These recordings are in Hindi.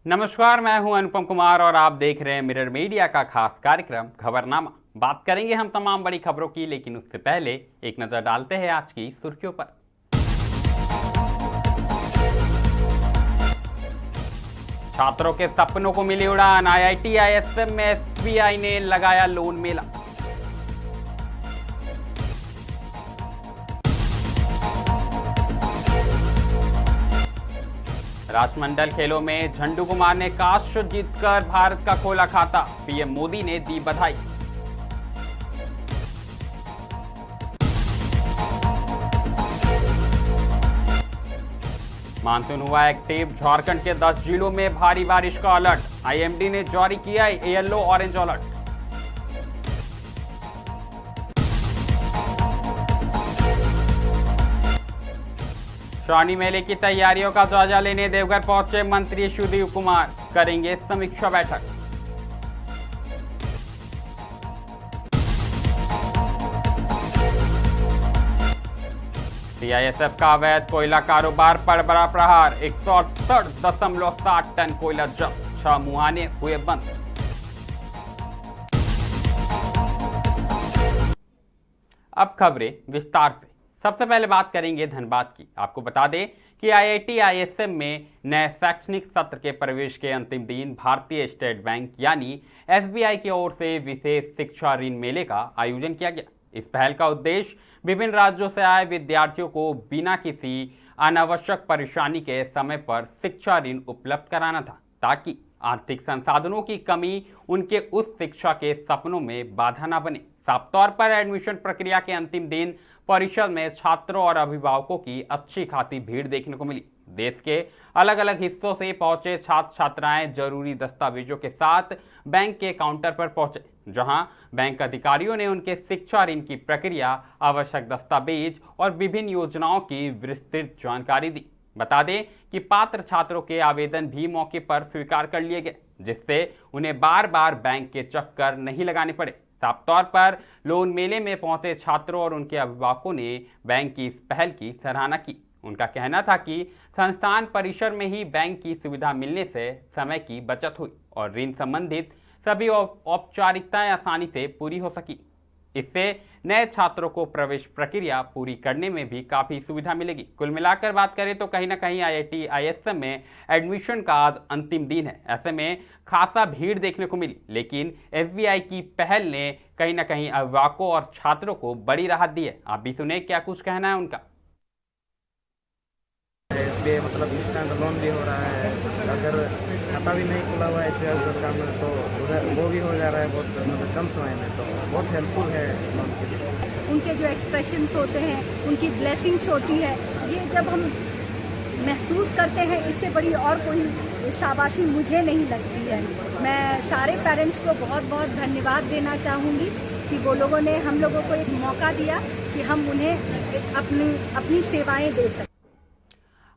नमस्कार, मैं हूं अनुपम कुमार और आप देख रहे हैं मिरर मीडिया का खास कार्यक्रम खबरनामा। बात करेंगे हम तमाम बड़ी खबरों की, लेकिन उससे पहले एक नजर डालते हैं आज की सुर्खियों पर। छात्रों के सपनों को मिली उड़ान, आईआईटी आईएसएम में एसबीआई ने लगाया लोन मेला। राष्ट्रमंडल खेलों में झंडू कुमार ने कांस्य जीतकर भारत का खोला खाता, पीएम मोदी ने दी बधाई। मानसून हुआ एक्टिव, झारखंड के 10 जिलों में भारी बारिश का अलर्ट, आईएमडी ने जारी किया येलो ऑरेंज अलर्ट। श्रावणी मेले की तैयारियों का जायजा लेने देवघर पहुंचे मंत्री सुधीर कुमार, करेंगे समीक्षा बैठक। सीआईएसएफ का अवैध कोयला कारोबार पर बड़ा प्रहार, 168.7 टन कोयला जब्त, 6 मुहाने हुए बंद। अब खबरें विस्तार से। सबसे पहले बात करेंगे धनबाद की। आपको बता दें कि आईआईटी आईएसएम में नए शैक्षणिक सत्र के प्रवेश के अंतिम दिन भारतीय स्टेट बैंक यानी एसबीआई की ओर से विशेष शिक्षा ऋण मेले का आयोजन किया गया। इस पहल का उद्देश्य विभिन्न राज्यों से आए विद्यार्थियों को बिना किसी अनावश्यक परेशानी के समय पर शिक्षा ऋण उपलब्ध कराना था, ताकि आर्थिक संसाधनों की कमी उनके उस शिक्षा के सपनों में बाधा न बने। साफ तौर पर एडमिशन प्रक्रिया के अंतिम दिन परिषद में छात्रों और अभिभावकों की अच्छी खासी भीड़ देखने को मिली। देश के अलग अलग हिस्सों से पहुंचे छात्र छात्राएं जरूरी दस्तावेजों के साथ बैंक के काउंटर पर पहुंचे, जहां बैंक अधिकारियों ने उनके शिक्षा ऋण की प्रक्रिया, आवश्यक दस्तावेज और विभिन्न योजनाओं की विस्तृत जानकारी दी। बता दें कि पात्र छात्रों के आवेदन भी मौके पर स्वीकार कर लिए गए, जिससे उन्हें बार बार बैंक के चक्कर नहीं लगाने पड़े। साफ तौर पर लोन मेले में पहुंचे छात्रों और उनके अभिभावकों ने बैंक की इस पहल की सराहना की। उनका कहना था कि संस्थान परिसर में ही बैंक की सुविधा मिलने से समय की बचत हुई और ऋण संबंधित सभी औपचारिकताएं आसानी से पूरी हो सकी। इससे नए छात्रों को प्रवेश प्रक्रिया पूरी करने में भी काफी सुविधा मिलेगी। कुल मिलाकर बात करें तो कहीं ना कहीं आईआईटी आईएसएम में एडमिशन का आज अंतिम दिन है। ऐसे में खासा भीड़ देखने को मिली, लेकिन एसबीआई की पहल ने कहीं ना कहीं अभिभावकों और छात्रों को बड़ी राहत दी है। आप भी सुने क्या कुछ कहना है उनका। एसबीआई मतलब इंस्टेंट लोन भी हो रहा है, अगर खाता भी नहीं खुला हुआ है एसबीआई का में तो उधर वो भी हो जा रहा है बहुत मतलब कम समय में, तो बहुत हेल्पफुल है लोन के लिए। उनके जो एक्सप्रेशंस होते हैं, उनकी ब्लेसिंग्स होती है, ये जब हम महसूस करते हैं, इससे बड़ी और कोई शाबाशी मुझे नहीं लगती है। मैं सारे पेरेंट्स को बहुत बहुत धन्यवाद देना चाहूँगी कि वो लोगों ने हम लोगों को एक मौका दिया कि हम उन्हें अपनी सेवाएं दे सकें।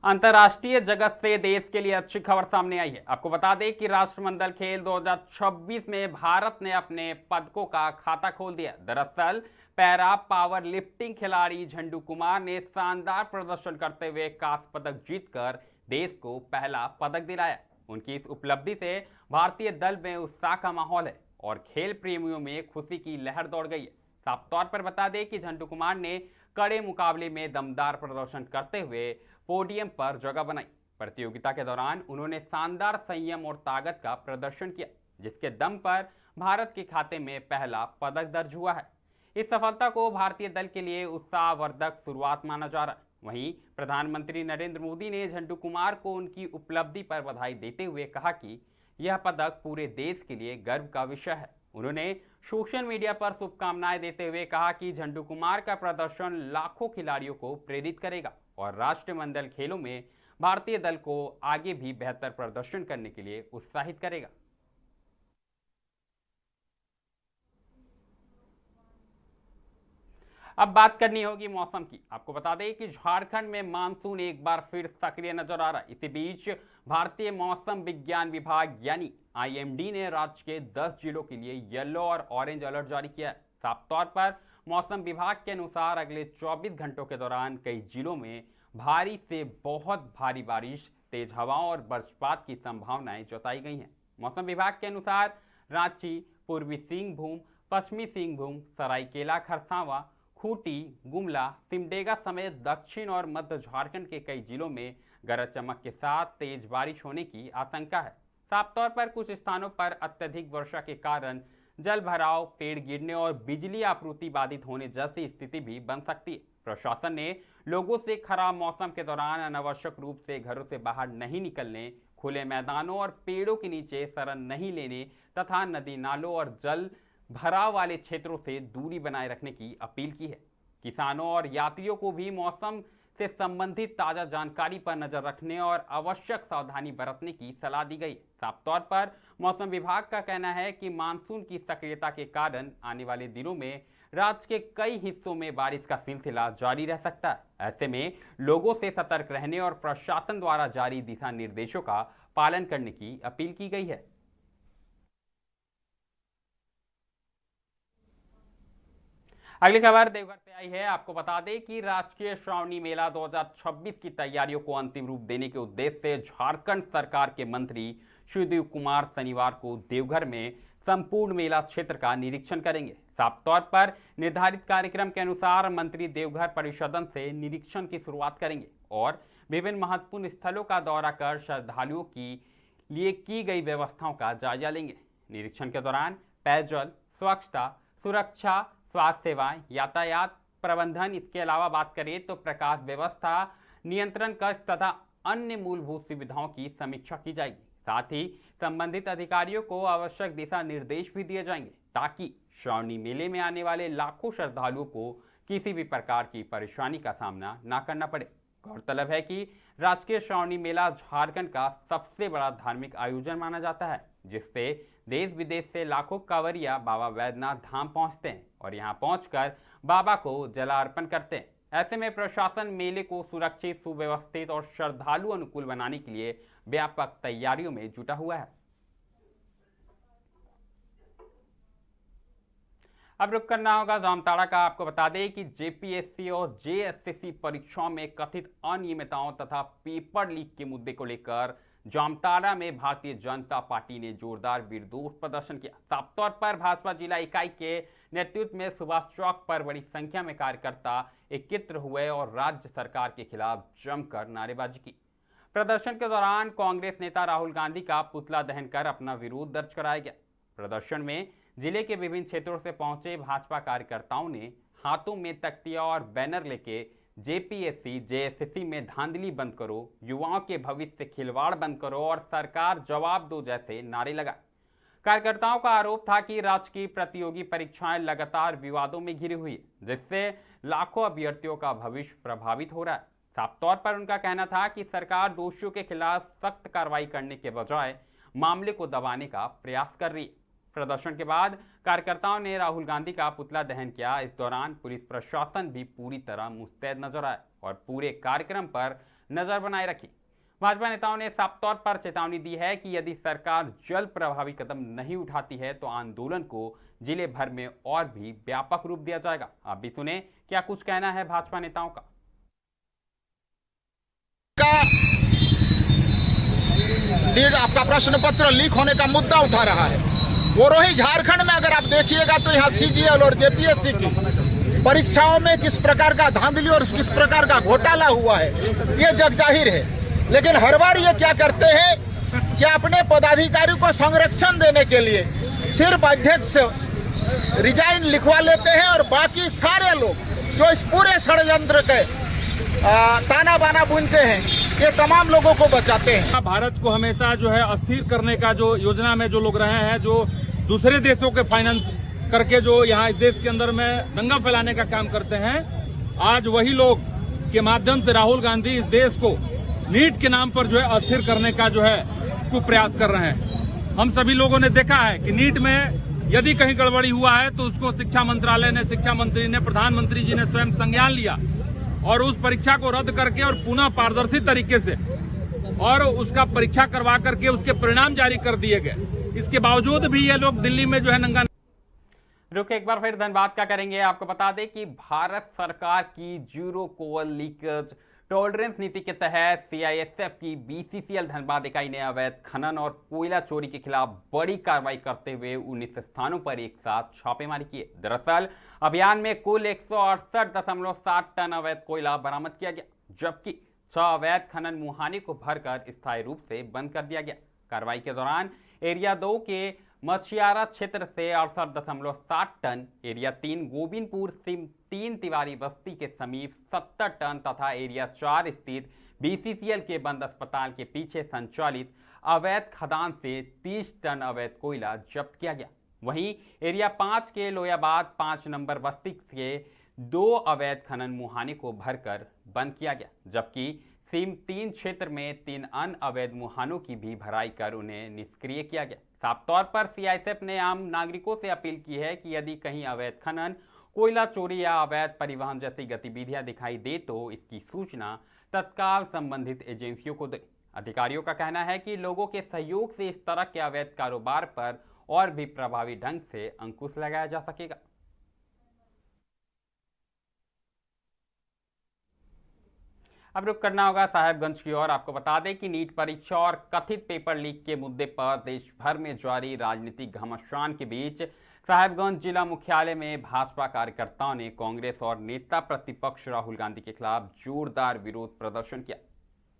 अंतर्राष्ट्रीय जगत से देश के लिए अच्छी खबर सामने आई है। आपको बता दें कि राष्ट्रमंडल खेल 2026 में भारत ने अपने पदकों का खाता खोल दिया। दरअसल पैरा पावर लिफ्टिंग खिलाड़ी झंडू कुमार ने शानदार प्रदर्शन करते हुए कांस्य पदक जीतकर देश को पहला पदक दिलाया। उनकी इस उपलब्धि से भारतीय दल में उत्साह का माहौल है और खेल प्रेमियों में खुशी की लहर दौड़ गई है। साफ तौर पर बता दें कि झंडू कुमार ने कड़े मुकाबले में दमदार प्रदर्शन करते हुए पोडियम पर जगह बनाई। प्रतियोगिता के दौरान उन्होंने शानदार संयम और ताकत का प्रदर्शन किया, जिसके दम पर भारत के खाते में पहला पदक दर्ज हुआ है। इस सफलता को भारतीय दल के लिए उत्साहवर्धक शुरुआत माना जा रहा है। वहीं प्रधानमंत्री नरेंद्र मोदी ने झंडू कुमार को उनकी उपलब्धि पर बधाई देते हुए कहा कि यह पदक पूरे देश के लिए गर्व का विषय है। उन्होंने सोशल मीडिया पर शुभकामनाएं देते हुए कहा कि झंडू कुमार का प्रदर्शन लाखों खिलाड़ियों को प्रेरित करेगा और राष्ट्रमंडल खेलों में भारतीय दल को आगे भी बेहतर प्रदर्शन करने के लिए उत्साहित करेगा। अब बात करनी होगी मौसम की। आपको बता दें कि झारखंड में मानसून एक बार फिर सक्रिय नजर आ रहा है। इसी बीच भारतीय मौसम विज्ञान विभाग यानी आईएमडी ने राज्य के 10 जिलों के लिए येलो और ऑरेंज अलर्ट जारी किया है। साफ तौर पर मौसम विभाग के अनुसार अगले 24 घंटों के दौरान कई जिलों में भारी से बहुत भारी बारिश तेज हवाओं और वज्रपात की संभावनाएं जताई गई हैं। मौसम विभाग के अनुसार रांची, पूर्वी सिंहभूम, पश्चिमी सिंहभूम, सरायकेला खरसावां, खूंटी, गुमला, सिमडेगा समेत दक्षिण और मध्य झारखंड के कई जिलों में गरज चमक के साथ तेज बारिश होने की आशंका है। साफ तौर पर कुछ स्थानों पर अत्यधिक वर्षा के कारण जल भराव, पेड़ गिरने और बिजली आपूर्ति बाधित होने जैसी स्थिति भी बन सकती है। प्रशासन ने लोगों से खराब मौसम के दौरान अनावश्यक रूप से घरों से बाहर नहीं निकलने, खुले मैदानों और पेड़ों के नीचे शरण नहीं लेने तथा नदी नालों और जल भराव वाले क्षेत्रों से दूरी बनाए रखने की अपील की है। किसानों और यात्रियों को भी मौसम से संबंधित ताजा जानकारी पर नजर रखने और आवश्यक सावधानी बरतने की सलाह दी गई है। साफ तौर पर मौसम विभाग का कहना है कि मानसून की सक्रियता के कारण आने वाले दिनों में राज्य के कई हिस्सों में बारिश का सिलसिला जारी रह सकता है। ऐसे में लोगों से सतर्क रहने और प्रशासन द्वारा जारी दिशा निर्देशों का पालन करने की अपील की गई है। अगली खबर देवघर से आई है। आपको बता दें कि राजकीय श्रावणी मेला 2026 की तैयारियों को अंतिम रूप देने के उद्देश्य से झारखंड सरकार के मंत्री शिवदेव कुमार शनिवार को देवघर में संपूर्ण मेला क्षेत्र का निरीक्षण करेंगे। साफ तौर पर निर्धारित कार्यक्रम के अनुसार मंत्री देवघर परिसदन से निरीक्षण की शुरुआत करेंगे और विभिन्न महत्वपूर्ण स्थलों का दौरा कर श्रद्धालुओं के लिए की गई व्यवस्थाओं का जायजा लेंगे। निरीक्षण के दौरान पेयजल, स्वच्छता, सुरक्षा, स्वास्थ्य सेवाएं, यातायात प्रबंधन, इसके अलावा बात करें तो प्रकाश व्यवस्था, नियंत्रण कक्ष तथा अन्य मूलभूत सुविधाओं की समीक्षा की जाएगी। साथ ही संबंधित अधिकारियों को आवश्यक दिशा निर्देश भी दिए जाएंगे ताकि श्रावणी मेले में आने वाले लाखों श्रद्धालुओं को किसी भी प्रकार की परेशानी का सामना न करना पड़े। गौरतलब है कि राजकीय श्रावणी मेला झारखंड का सबसे बड़ा धार्मिक आयोजन माना जाता है, जिससे देश विदेश से लाखों कांवरिया बाबा वैद्यनाथ धाम पहुंचते हैं और यहां पहुंचकर बाबा को जलार्पण करते हैं। ऐसे में प्रशासन मेले को सुरक्षित, सुव्यवस्थित और श्रद्धालु अनुकूल बनाने के लिए व्यापक तैयारियों में जुटा हुआ है। अब रुक करना होगा जामताड़ा का। आपको बता दें कि जेपीएससी और जेएसएससी परीक्षाओं में कथित अनियमितताओं तथा पेपर लीक के मुद्दे को लेकर जामताड़ा में भारतीय जनता पार्टी ने जोरदार विरोध प्रदर्शन किया। साफ तौर पर भाजपा जिला इकाई के नेतृत्व में सुभाष चौक पर बड़ी संख्या में कार्यकर्ता एकत्र हुए और राज्य सरकार के खिलाफ जमकर नारेबाजी की। प्रदर्शन के दौरान कांग्रेस नेता राहुल गांधी का पुतला दहन कर अपना विरोध दर्ज कराया गया। प्रदर्शन में जिले के विभिन्न क्षेत्रों से पहुंचे भाजपा कार्यकर्ताओं ने हाथों में तख्तियां और बैनर लेके जेपीएससी, जेएसएससी में धांधली बंद करो, युवाओं के भविष्य से खिलवाड़ बंद करो और सरकार जवाब दो जैसे नारे लगाए। कार्यकर्ताओं का आरोप था कि राज्य की प्रतियोगी परीक्षाएं लगातार विवादों में घिरी हुई है, जिससे लाखों अभ्यर्थियों का भविष्य प्रभावित हो रहा है। साफ तौर पर उनका कहना था कि सरकार दोषियों के खिलाफ सख्त कार्रवाई करने के बजाय मामले को दबाने का प्रयास कर रही है। प्रदर्शन के बाद कार्यकर्ताओं ने राहुल गांधी का पुतला दहन किया। इस दौरान पुलिस प्रशासन भी पूरी तरह मुस्तैद नजर आया और पूरे कार्यक्रम पर नजर बनाए रखी। भाजपा नेताओं ने साफ तौर पर चेतावनी दी है कि यदि सरकार जल्द प्रभावी कदम नहीं उठाती है तो आंदोलन को जिले भर में और भी व्यापक रूप दिया जाएगा। आप भी सुने क्या कुछ कहना है भाजपा नेताओं का। आपका प्रश्न पत्र लीक होने का मुद्दा उठा रहा है। वो रही झारखंड में अगर आप देखिएगा तो यहाँ सीजीएल और जेपीएससी की परीक्षाओं में किस प्रकार का धांधली और किस प्रकार का घोटाला हुआ है ये जग जाहिर है। लेकिन हर बार ये क्या करते हैं कि अपने पदाधिकारियों को संरक्षण देने के लिए सिर्फ अध्यक्ष से रिजाइन लिखवा लेते हैं और बाकी सारे लोग जो इस पूरे षड्यंत्र के ताना बाना बुनते हैं ये तमाम लोगों को बचाते हैं। भारत को हमेशा जो है अस्थिर करने का जो योजना में जो लोग रहे हैं, जो दूसरे देशों के फाइनेंस करके जो यहाँ इस देश के अंदर में दंगा फैलाने का काम करते हैं, आज वही लोग के माध्यम से राहुल गांधी इस देश को नीट के नाम पर जो है अस्थिर करने का जो है कुप्रयास कर रहे हैं। हम सभी लोगों ने देखा है कि नीट में यदि कहीं गड़बड़ी हुआ है तो उसको शिक्षा मंत्रालय ने, शिक्षा मंत्री ने, प्रधानमंत्री जी ने स्वयं संज्ञान लिया और उस परीक्षा को रद्द करके और पुनः पारदर्शी तरीके से और उसका परीक्षा करवा करके उसके परिणाम जारी कर दिए गए। इसके बावजूद भी ये लोग दिल्ली में जो है नंगा। रुक एक बार फिर धन्यवाद का करेंगे। आपको बता दें कि भारत सरकार की जीरो कोअल लीकेज टॉलरेंस नीति के तहत सीआईएसएफ की बीसीसीएल धनबाद इकाई ने अवैध खनन और कोयला चोरी के खिलाफ बड़ी कार्रवाई करते हुए 19 स्थानों पर एक साथ छापेमारी की। दरअसल अभियान में कुल 168.7 टन अवैध कोयला बरामद किया गया, जबकि 6 अवैध खनन मुहाने को भरकर स्थायी रूप से बंद कर दिया गया। कार्रवाई के दौरान एरिया 2 के मछियारा क्षेत्र से 68.7 टन, एरिया 3 गोविंदपुर सिम 3 तिवारी बस्ती के समीप 70 टन तथा एरिया 4 स्थित बीसीसीएल के बंद अस्पताल के पीछे संचालित अवैध खदान से 30 टन अवैध कोयला जब्त किया गया। वहीं एरिया 5 के लोयाबाद 5 नंबर बस्ती के 2 अवैध खनन मुहाने को भरकर बंद किया गया, जबकि सिम 3 क्षेत्र में 3 अन्य अवैध मुहानों की भी भराई कर उन्हें निष्क्रिय किया गया। साफ तौर पर सीआईएसएफ ने आम नागरिकों से अपील की है कि यदि कहीं अवैध खनन, कोयला चोरी या अवैध परिवहन जैसी गतिविधियां दिखाई दे तो इसकी सूचना तत्काल संबंधित एजेंसियों को दें। अधिकारियों का कहना है कि लोगों के सहयोग से इस तरह के अवैध कारोबार पर और भी प्रभावी ढंग से अंकुश लगाया जा सकेगा। अब रुक करना होगा साहेबगंज की ओर। आपको बता दें कि नीट परीक्षा और कथित पेपर लीक के मुद्दे पर देश भर में जारी राजनीतिक घमासान के बीच साहेबगंज जिला मुख्यालय में भाजपा कार्यकर्ताओं ने कांग्रेस और नेता प्रतिपक्ष राहुल गांधी के खिलाफ जोरदार विरोध प्रदर्शन किया।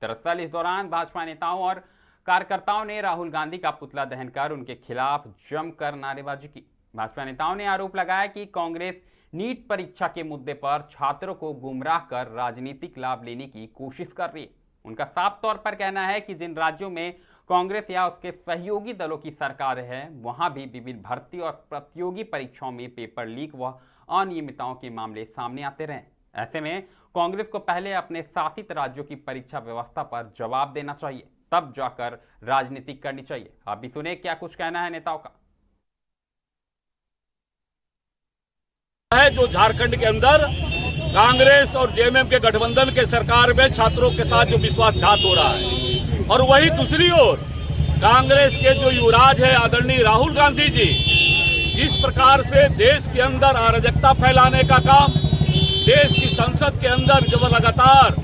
दरअसल इस दौरान भाजपा नेताओं और कार्यकर्ताओं ने राहुल गांधी का पुतला दहन कर उनके खिलाफ जमकर नारेबाजी की। भाजपा नेताओं ने आरोप लगाया कि कांग्रेस नीट परीक्षा के मुद्दे पर छात्रों को गुमराह कर राजनीतिक लाभ लेने की कोशिश कर रही है। उनका साफ तौर पर कहना है कि जिन राज्यों में कांग्रेस या उसके सहयोगी दलों की सरकार है, वहां भी विभिन्न भर्ती और प्रतियोगी परीक्षाओं में पेपर लीक व अनियमितताओं के मामले सामने आते रहे। ऐसे में कांग्रेस को पहले अपने शासित राज्यों की परीक्षा व्यवस्था पर जवाब देना चाहिए, तब जाकर राजनीति करनी चाहिए। आप भी सुने क्या कुछ कहना है नेताओं का। है जो झारखंड के अंदर कांग्रेस और जेएमएम के गठबंधन के सरकार में छात्रों के साथ जो विश्वासघात हो रहा है, और वही दूसरी ओर कांग्रेस के जो युवराज है आदरणीय राहुल गांधी जी जिस प्रकार से देश के अंदर अराजकता फैलाने का काम, देश की संसद के अंदर जब लगातार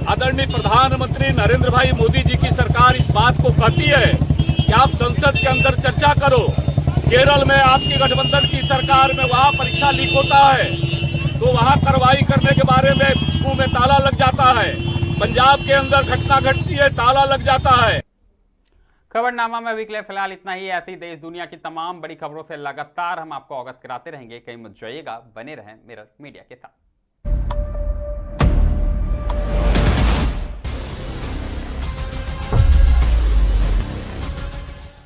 आदरणीय प्रधानमंत्री नरेंद्र भाई मोदी जी की सरकार इस बात को कहती है कि आप संसद के अंदर चर्चा करो, केरल में आपकी गठबंधन की सरकार में वहां परीक्षा लीक होता है तो वहां कार्रवाई करने के बारे में मुंह में ताला लग जाता है, पंजाब के अंदर घटना घटती है ताला लग जाता है। खबरनामा में अभी के लिए फिलहाल इतना ही। ऐसी देश दुनिया की तमाम बड़ी खबरों से लगातार हम आपको अवगत कराते रहेंगे। कहीं मत जाइएगा, बने रहें मिरर मीडिया के साथ।